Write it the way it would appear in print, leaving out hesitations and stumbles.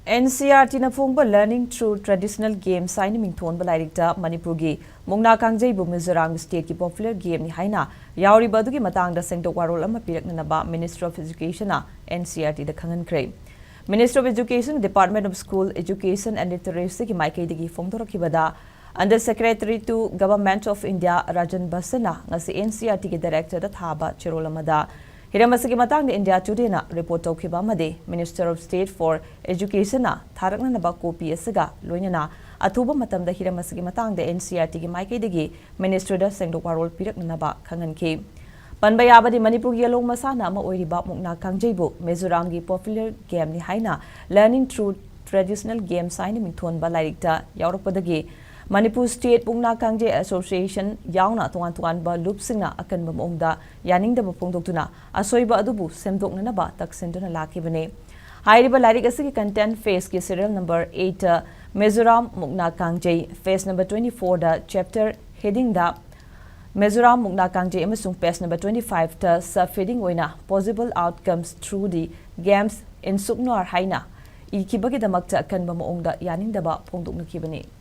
NCERT na phongba learning through traditional games sign mingthon lairikta Manipur gi Mukna kangjei bu Mizoram state ki popular game ni haina yauri badugi matang da Sengdoraknaba ama piraknaba Minister of Education na NCERT da khanghankhre. Minister of Education Department of School Education and Literacy ki maikai digi phongdorakibada Under Secretary to Government of India Rajan Basana ngasi NCERT ki director da thaba chirolamada Hiramasagi matang India Today na report tawkhiba amade Minister of State for Education na Tharaknaba copy asaga loinana athuba matamda hiramasagi matang NCERT gi maikai Minister da Sengdoraknaba piraknaba khanghankhre. Panbayabadi Manipur gi long masana ama oiriba Mukna kangjei bu Mizoram gi popular game ni haina learning through traditional games sign mingthon ba lairikta yaurokpadagi Manipur State Mukna kangjei Association yauna tuan ba loopsingna akan bamongda yaning da bapongdoktuna asoiba adubu semdoknaba taksenduna lakibane hairiba lairik asigi content phase ki serial number 8 Mizoram Mukna kangjei phase number 24 da chapter heading da Mizoram Mukna kangjei amasung phase number 25 ta subheading oina possible outcomes through the games in suknar haina ikibagidamak ta akan bamongda yaning da ba phongdoknakibane